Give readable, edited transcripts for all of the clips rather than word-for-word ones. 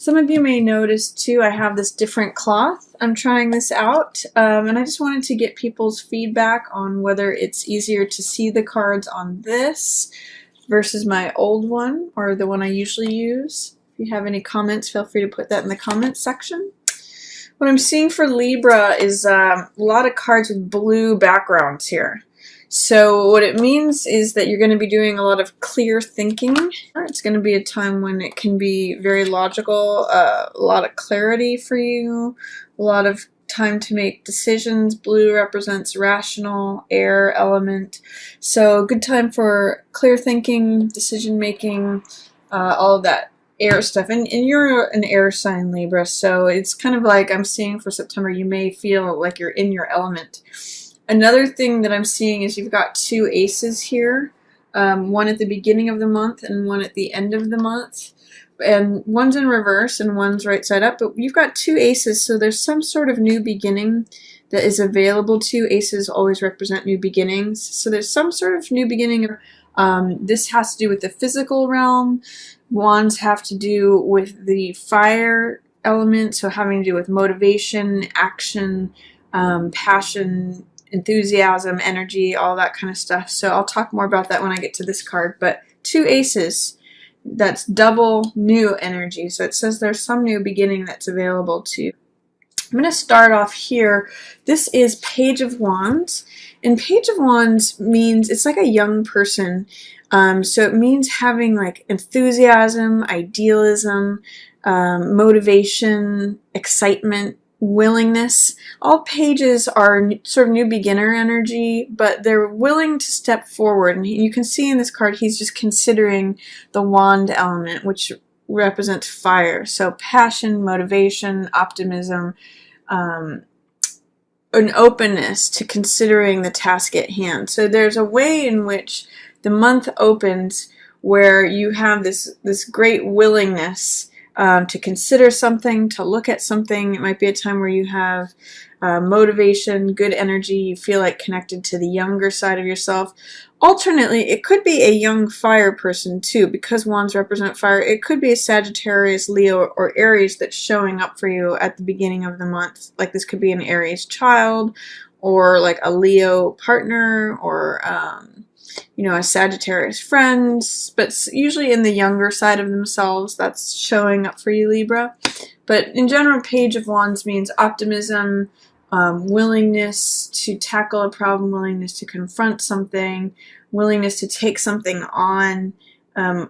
Some of you may notice too, I have this different cloth. I'm trying this out, and I just wanted to get people's feedback on whether it's easier to see the cards on this versus my old one, or the one I usually use. If you have any comments, feel free to put that in the comments section. What I'm seeing for Libra is a lot of cards with blue backgrounds here. So what it means is that you're going to be doing a lot of clear thinking. It's going to be a time when it can be very logical, a lot of clarity for you, a lot of time to make decisions. Blue represents rational, air element. So good time for clear thinking, decision making, all of that air stuff. And you're an air sign, Libra, so it's kind of like I'm seeing for September, you may feel like you're in your element. Another thing that I'm seeing is you've got two aces here, one at the beginning of the month and one at the end of the month. And one's in reverse and one's right side up, but you've got two aces, so there's some sort of new beginning that is available to you. Aces always represent new beginnings, so there's some sort of new beginning. This has to do with the physical realm. Wands have to do with the fire element, so having to do with motivation, action, passion, enthusiasm, energy, all that kind of stuff. So I'll talk more about that when I get to this card. But two aces, that's double new energy. So it says there's some new beginning that's available to you. I'm going to start off here. This is Page of Wands. And Page of Wands means it's like a young person. So it means having like enthusiasm, idealism, motivation, excitement, willingness. All pages are sort of new beginner energy, but they're willing to step forward. And you can see in this card, he's just considering the wand element, which represents fire. So passion, motivation, optimism, an openness to considering the task at hand. So there's a way in which the month opens where you have this great willingness to consider something, to look at something. It might be a time where you have motivation, good energy, you feel like connected to the younger side of yourself. Alternately, it could be a young fire person too, because wands represent fire. It could be a Sagittarius, Leo, or Aries that's showing up for you at the beginning of the month. Like this could be an Aries child, or like a Leo partner, or you know, a Sagittarius friend, but usually in the younger side of themselves that's showing up for you, Libra. But in general, Page of Wands means optimism, willingness to tackle a problem, willingness to confront something, willingness to take something on,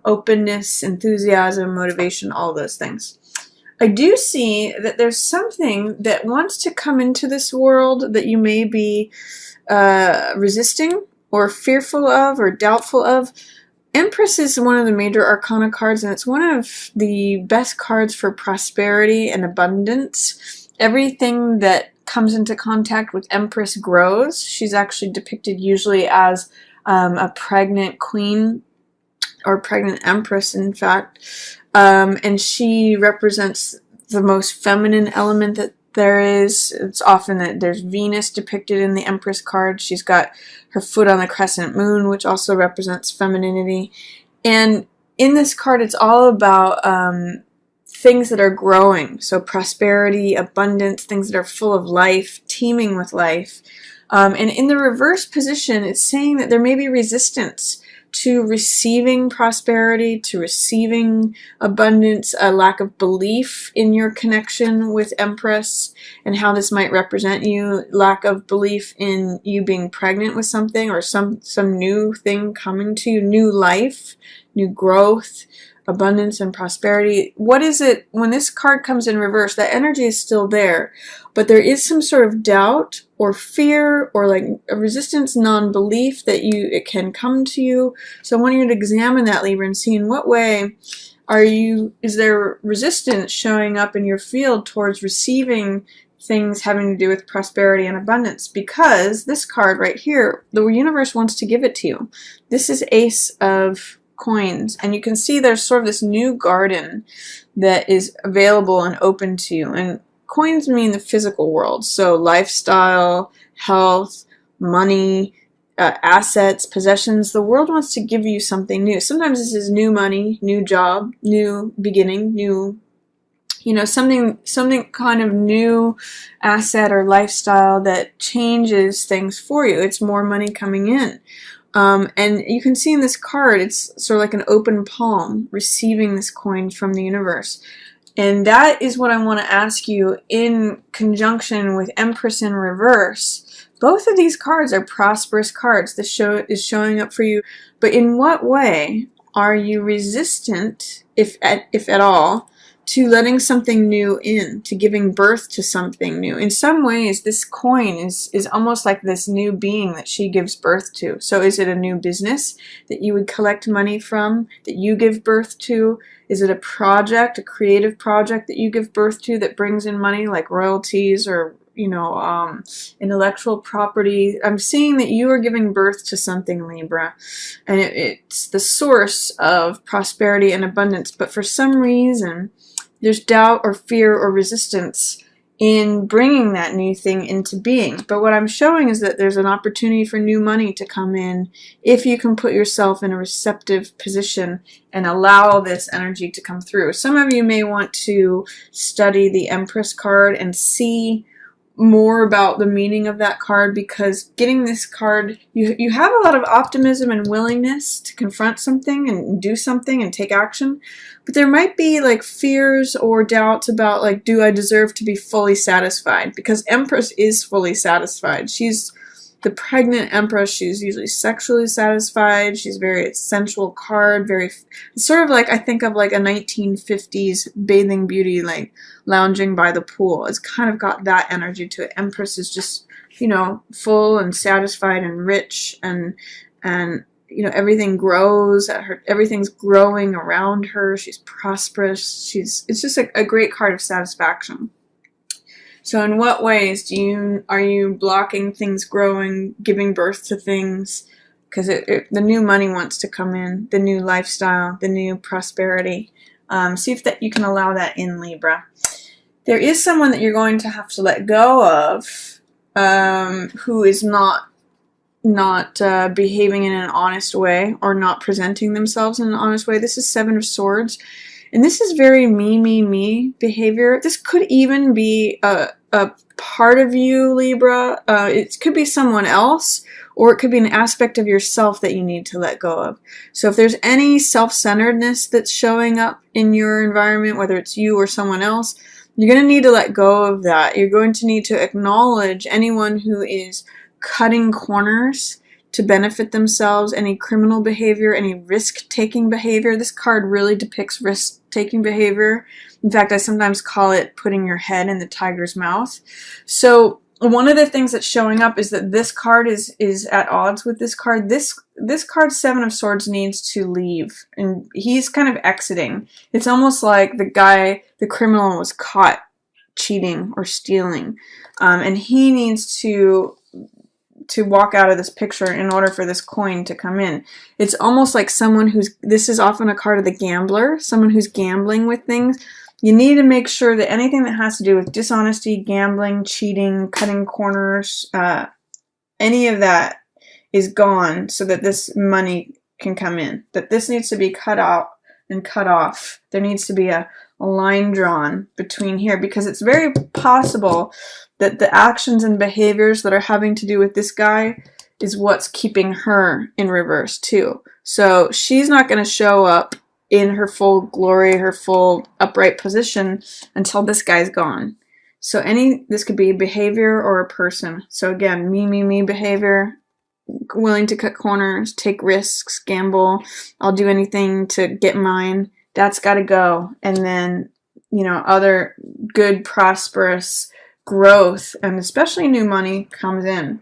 openness, enthusiasm, motivation, all those things. I do see that there's something that wants to come into this world that you may be resisting or fearful of or doubtful of. Empress is one of the major arcana cards, and it's one of the best cards for prosperity and abundance. Everything that comes into contact with Empress grows. She's actually depicted usually as a pregnant queen, or pregnant empress, in fact. And she represents the most feminine element that there is. It's often that there's Venus depicted in the Empress card. She's got her foot on the crescent moon, which also represents femininity. And in this card, it's all about things that are growing. So prosperity, abundance, things that are full of life, teeming with life. And in the reverse position, it's saying that there may be resistance to receiving prosperity, to receiving abundance, a lack of belief in your connection with Empress and how this might represent you, lack of belief in you being pregnant with something or some new thing coming to you, new life, new growth, abundance and prosperity. What is it when this card comes in reverse? That energy is still there, but there is some sort of doubt or fear or like a resistance, non-belief that it can come to you. So I want you to examine that, Libra, and see in what way is there resistance showing up in your field towards receiving things having to do with prosperity and abundance, because this card right here, the universe wants to give it to you. This is Ace of Coins, and you can see there's sort of this new garden that is available and open to you. And coins mean the physical world, so lifestyle, health, money, assets, possessions. The world wants to give you something new. Sometimes this is new money, new job, new beginning, new you know, something kind of new asset or lifestyle that changes things for you. It's more money coming in. And you can see in this card, it's sort of like an open palm receiving this coin from the universe. And that is what I want to ask you in conjunction with Empress in reverse. Both of these cards are prosperous cards. This is showing up for you. But in what way are you resistant, if at all, to letting something new in, to giving birth to something new? In some ways, this coin is almost like this new being that she gives birth to. So is it a new business that you would collect money from, that you give birth to? Is it a project, a creative project that you give birth to that brings in money, like royalties or, you know, intellectual property? I'm seeing that you are giving birth to something, Libra, and it's the source of prosperity and abundance. But for some reason, there's doubt or fear or resistance in bringing that new thing into being. But what I'm showing is that there's an opportunity for new money to come in if you can put yourself in a receptive position and allow this energy to come through. Some of you may want to study the Empress card and see more about the meaning of that card, because getting this card, you have a lot of optimism and willingness to confront something and do something and take action, but there might be like fears or doubts about, like, do I deserve to be fully satisfied? Because Empress is fully satisfied. She's the pregnant Empress. She's usually sexually satisfied. She's very sensual card, very sort of like, I think of like a 1950s bathing beauty, like lounging by the pool. It's kind of got that energy to it. Empress is just, you know, full and satisfied and rich, and you know, everything grows at her, everything's growing around her. She's prosperous. It's just a great card of satisfaction. So in what ways are you blocking things growing, giving birth to things? Because the new money wants to come in, the new lifestyle, the new prosperity. See if that you can allow that in, Libra. There is someone that you're going to have to let go of, who is not behaving in an honest way or not presenting themselves in an honest way. This is Seven of Swords. And this is very me behavior. This could even be a part of you, Libra. It could be someone else, or it could be an aspect of yourself that you need to let go of. So if there's any self-centeredness that's showing up in your environment, whether it's you or someone else, you're going to need to let go of that. You're going to need to acknowledge anyone who is cutting corners to benefit themselves, any criminal behavior, any risk-taking behavior. This card really depicts risk-taking behavior. In fact, I sometimes call it putting your head in the tiger's mouth. So one of the things that's showing up is that this card is at odds with this card. This card, Seven of Swords, needs to leave, and he's kind of exiting. It's almost like the criminal was caught cheating or stealing, and he needs to walk out of this picture in order for this coin to come in. It's almost like someone this is often a card of the gambler, someone who's gambling with things. You need to make sure that anything that has to do with dishonesty, gambling, cheating, cutting corners, any of that is gone so that this money can come in. That this needs to be cut out and cut off. There needs to be a line drawn between here, because it's very possible that the actions and behaviors that are having to do with this guy is what's keeping her in reverse too. So she's not going to show up in her full glory, her full upright position until this guy's gone. So this could be behavior or a person. So again, me behavior, willing to cut corners, take risks, gamble, I'll do anything to get mine. That's got to go. And then, you know, other good, prosperous growth, and especially new money, comes in.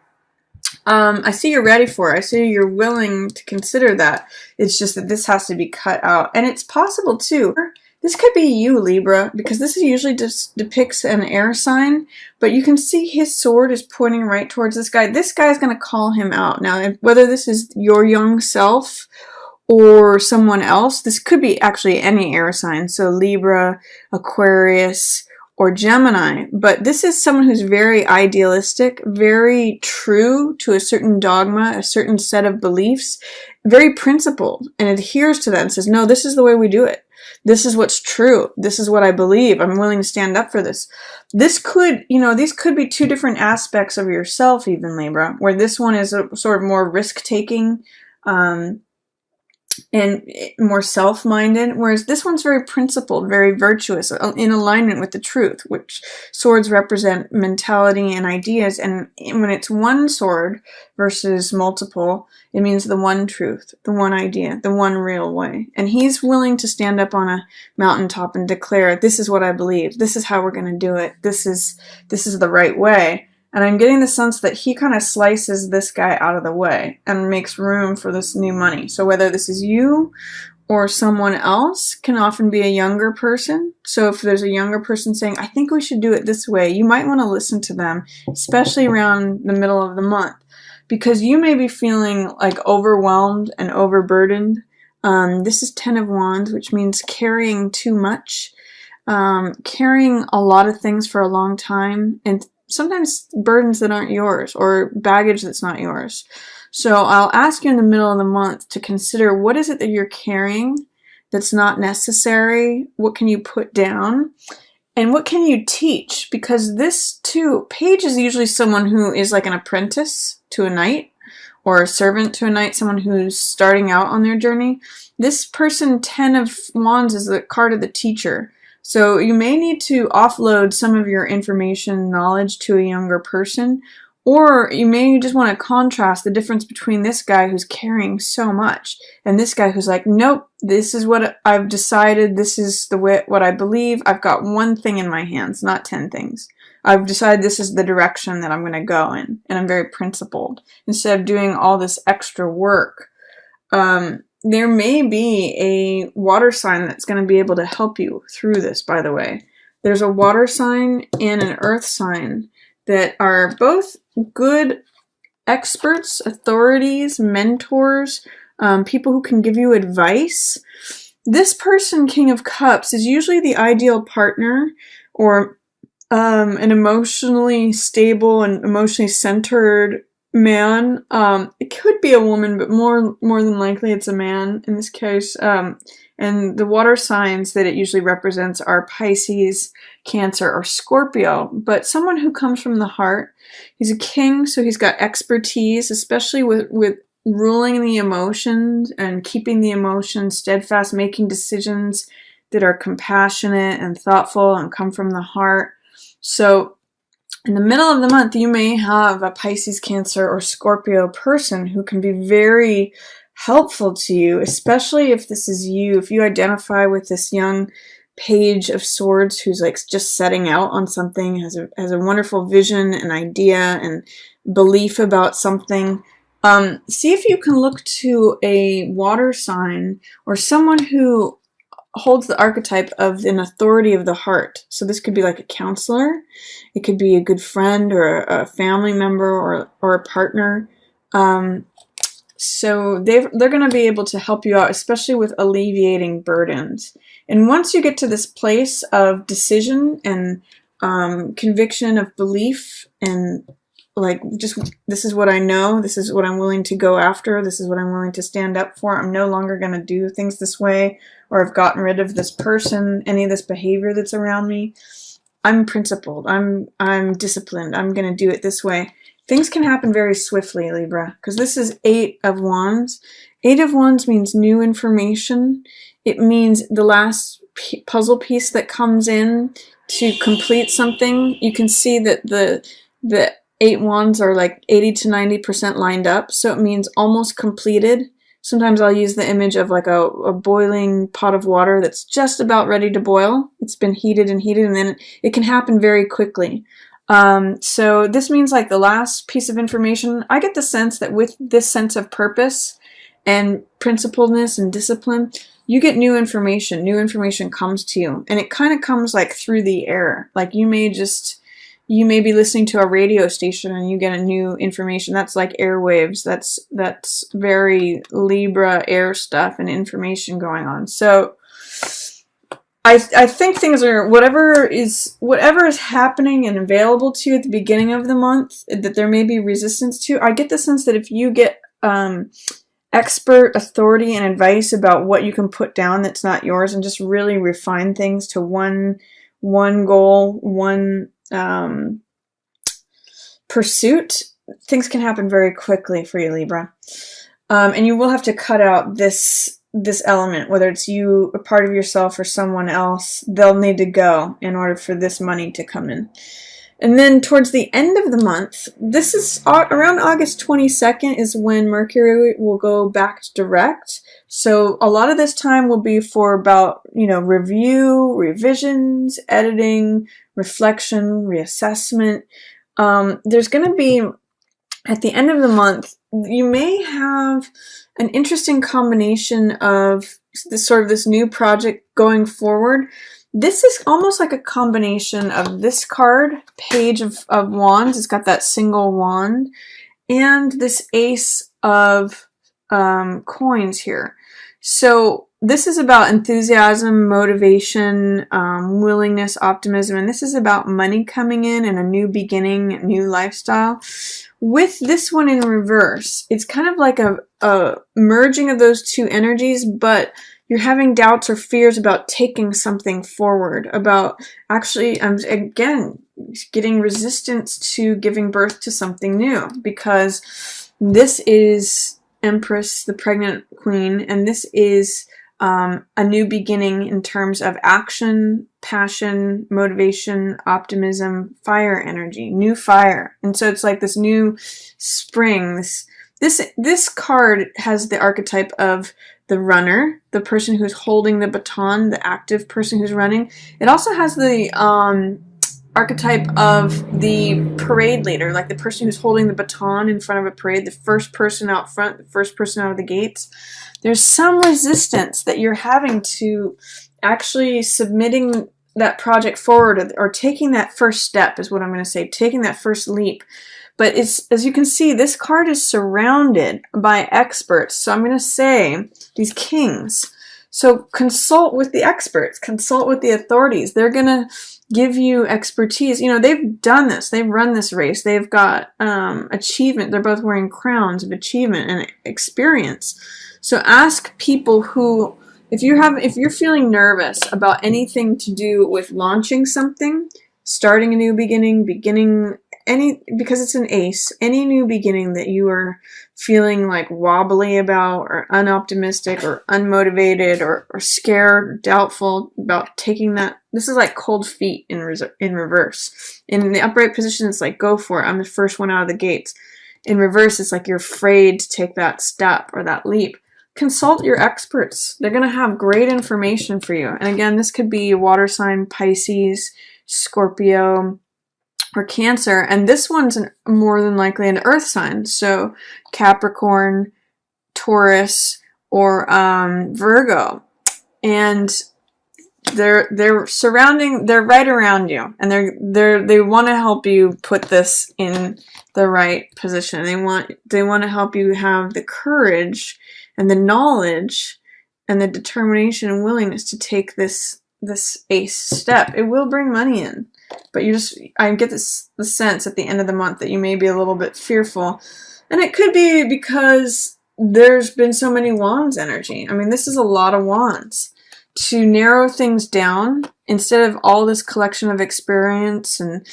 I see you're ready for it. I see you're willing to consider that. It's just that this has to be cut out. And it's possible, too. This could be you, Libra, because this usually just depicts an air sign, but you can see his sword is pointing right towards this guy. This guy is going to call him out. Now, whether this is your young self or someone else, this could be actually any air sign. So Libra, Aquarius, or Gemini, but this is someone who's very idealistic, very true to a certain dogma, a certain set of beliefs, very principled, and adheres to that and says, no, this is the way we do it. This is what's true. This is what I believe. I'm willing to stand up for this. This could, these could be two different aspects of yourself, even, Libra, where this one is a sort of more risk-taking, and more self-minded, whereas this one's very principled, very virtuous, in alignment with the truth, which swords represent mentality and ideas. And when it's one sword versus multiple, it means the one truth, the one idea, the one real way. And he's willing to stand up on a mountaintop and declare, this is what I believe, this is how we're going to do it, this is the right way. And I'm getting the sense that he kind of slices this guy out of the way and makes room for this new money. So whether this is you or someone else, can often be a younger person. So if there's a younger person saying, I think we should do it this way, you might want to listen to them, especially around the middle of the month, because you may be feeling like overwhelmed and overburdened. This is 10 of Wands, which means carrying too much, carrying a lot of things for a long time, and sometimes burdens that aren't yours, or baggage that's not yours. So I'll ask you in the middle of the month to consider, what is it that you're carrying that's not necessary? What can you put down? And what can you teach? Because this too, Page is usually someone who is like an apprentice to a knight, or a servant to a knight, someone who's starting out on their journey. This person, 10 of Wands, is the card of the teacher. So you may need to offload some of your information knowledge to a younger person, or you may just want to contrast the difference between this guy who's carrying so much and this guy who's like, nope, this is what I've decided, this is what I believe, I've got one thing in my hands, not 10 things. I've decided this is the direction that I'm going to go in, and I'm very principled, instead of doing all this extra work. There may be a water sign that's going to be able to help you through this, by the way. There's a water sign and an earth sign that are both good experts, authorities, mentors, people who can give you advice. This person, King of Cups, is usually the ideal partner, or an emotionally stable and emotionally centered man. It could be a woman, but more than likely it's a man in this case. And the water signs that it usually represents are Pisces, Cancer, or Scorpio. But someone who comes from the heart. He's a king, so he's got expertise, especially with ruling the emotions and keeping the emotions steadfast, making decisions that are compassionate and thoughtful and come from the heart. So in the middle of the month, you may have a Pisces, Cancer, or Scorpio person who can be very helpful to you, especially if this is you, if you identify with this young Page of Swords who's like just setting out on something, has a wonderful vision and idea and belief about something. See if you can look to a water sign or someone who holds the archetype of an authority of the heart. So this could be like a counselor, it could be a good friend or a family member or a partner. So they're going to be able to help you out, especially with alleviating burdens. And once you get to this place of decision and conviction of belief, and like, just, this is what I know, this is what I'm willing to go after, this is what I'm willing to stand up for, I'm no longer going to do things this way, or I've gotten rid of this person, any of this behavior that's around me. I'm principled, I'm disciplined, I'm going to do it this way. Things can happen very swiftly, Libra, because this is 8 of Wands. 8 of Wands means new information. It means the last puzzle piece that comes in to complete something. You can see that the 8 Wands are like 80 to 90% lined up, so it means almost completed. Sometimes I'll use the image of like a boiling pot of water that's just about ready to boil. It's been heated, and then it can happen very quickly. So this means like the last piece of information. I get the sense that with this sense of purpose and principledness and discipline, you get new information. New information comes to you, and it kind of comes like through the air. Like you may be listening to a radio station and you get a new information. That's like airwaves. That's very Libra air stuff and information going on. So I think things are, whatever is happening and available to you at the beginning of the month that there may be resistance to, I get the sense that if you get expert authority and advice about what you can put down that's not yours, and just really refine things to one goal, one pursuit, things can happen very quickly for you, Libra. And you will have to cut out this element, whether it's you, a part of yourself, or someone else. They'll need to go in order for this money to come in. And then towards the end of the month, this is around August 22nd is when Mercury will go back direct. So a lot of this time will be for about, review, revisions, editing, reflection, reassessment. There's going to be, at the end of the month, you may have an interesting combination of this new project going forward. This is almost like a combination of this card, Page of Wands. It's got that single wand, and this Ace of coins here. So this is about enthusiasm, motivation, willingness, optimism, and this is about money coming in and a new beginning, a new lifestyle. With this one in reverse, it's kind of like a merging of those two energies, but you're having doubts or fears about taking something forward, about actually, again, getting resistance to giving birth to something new, because this is Empress, the pregnant queen, and this is a new beginning in terms of action, passion, motivation, optimism, fire energy, new fire. And so it's like this new spring. This card has the archetype of the runner, the person who's holding the baton, the active person who's running. It also has the archetype of the parade leader, like the person who's holding the baton in front of a parade, the first person out front, the first person out of the gates. There's some resistance that you're having to actually submitting that project forward, or taking that first step is what I'm going to say, taking that first leap. But as you can see, this card is surrounded by experts. So I'm going to say these kings. So consult with the experts, consult with the authorities. They're going to give you expertise. They've done this. They've run this race. They've got achievement. They're both wearing crowns of achievement and experience. So ask people who, if you're feeling nervous about anything to do with launching something, starting a new beginning, because it's an ace, any new beginning that you are feeling like wobbly about, or unoptimistic, or unmotivated, or scared, or doubtful about taking that, this is like cold feet in reverse. In the upright position, it's like, go for it, I'm the first one out of the gates. In reverse, it's like you're afraid to take that step or that leap. Consult your experts. They're going to have great information for you. And again, this could be water sign, Pisces, Scorpio, or Cancer, and this one's more than likely an earth sign, so Capricorn, Taurus, or Virgo. And they're right around you, and they want to help you put this in the right position. They want to help you have the courage and the knowledge and the determination and willingness to take this ace step. It will bring money in. But I get the sense at the end of the month that you may be a little bit fearful. And it could be because there's been so many wands energy. I mean, this is a lot of wands. To narrow things down, instead of all this collection of experience and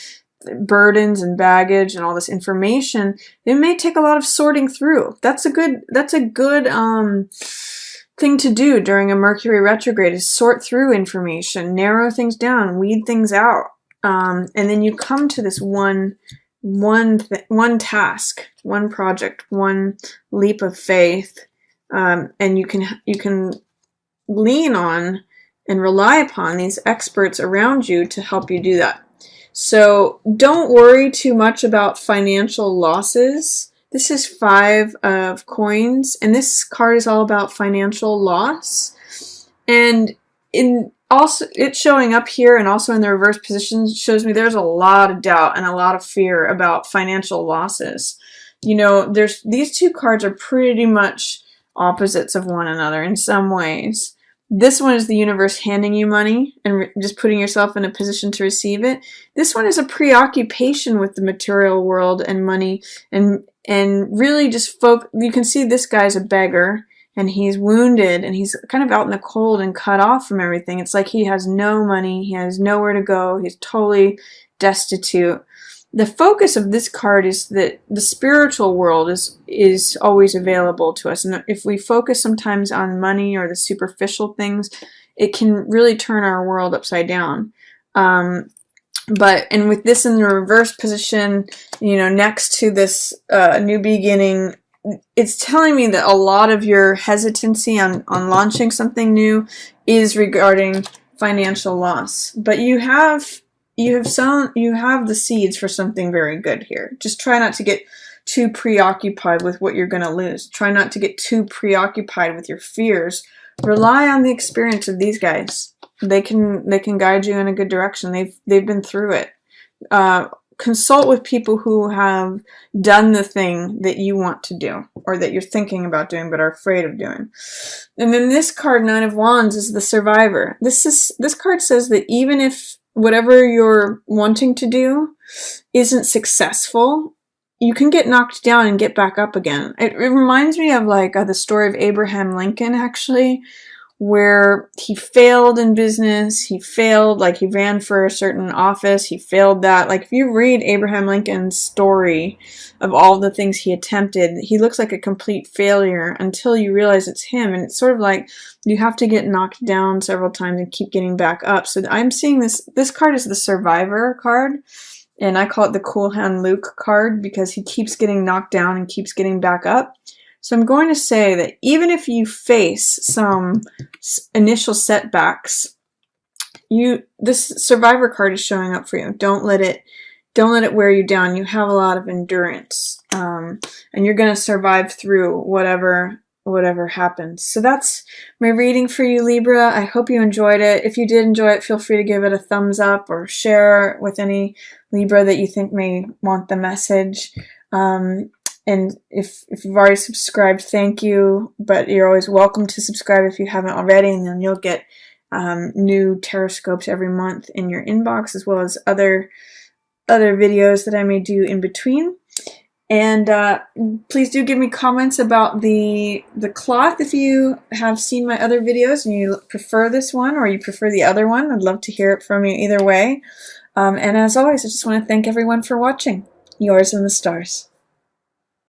burdens and baggage and all this information, it may take a lot of sorting through. That's a good thing to do during a Mercury retrograde, is sort through information, narrow things down, weed things out. And then you come to this one task, one project, one leap of faith, and you can lean on and rely upon these experts around you to help you do that. So don't worry too much about financial losses. This is 5 of coins, and this card is all about financial loss. And it's showing up here, and also in the reverse position shows me there's a lot of doubt and a lot of fear about financial losses. These two cards are pretty much opposites of one another in some ways. This one is the universe handing you money and just putting yourself in a position to receive it. This one is a preoccupation with the material world and money, and and really just you can see this guy's a beggar, and he's wounded, and he's kind of out in the cold and cut off from everything. It's like he has no money, he has nowhere to go, he's totally destitute. The focus of this card is that the spiritual world is always available to us, and if we focus sometimes on money or the superficial things, it can really turn our world upside down. And with this in the reverse position, you know, next to this new beginning, it's telling me that a lot of your hesitancy on launching something new is regarding financial loss. But you have the seeds for something very good here. Just try not to get too preoccupied with what you're going to lose. Try not to get too preoccupied with your fears. Rely on the experience of these guys. They can guide you in a good direction. They've been through it. Consult with people who have done the thing that you want to do, or that you're thinking about doing but are afraid of doing. And then this card, Nine of Wands, is the survivor. This card says that even if whatever you're wanting to do isn't successful, you can get knocked down and get back up again. It reminds me of like the story of Abraham Lincoln, actually, where he failed in business. He failed, like he ran for a certain office, he failed that. Like if you read Abraham Lincoln's story of all the things he attempted, he looks like a complete failure until you realize it's him. And it's sort of like you have to get knocked down several times and keep getting back up. So I'm seeing this card is the survivor card, and I call it the Cool Hand Luke card because he keeps getting knocked down and keeps getting back up. So I'm going to say that even if you face some initial setbacks, this survivor card is showing up for you. Don't let it wear you down. You have a lot of endurance, and you're going to survive through whatever happens. So that's my reading for you, Libra. I hope you enjoyed it. If you did enjoy it, feel free to give it a thumbs up or share with any Libra that you think may want the message. And if you've already subscribed, thank you, but you're always welcome to subscribe if you haven't already, and then you'll get new tarot scopes every month in your inbox, as well as other videos that I may do in between. And please do give me comments about the cloth if you have seen my other videos and you prefer this one or you prefer the other one. I'd love to hear it from you either way. And as always, I just want to thank everyone for watching. Yours in the stars.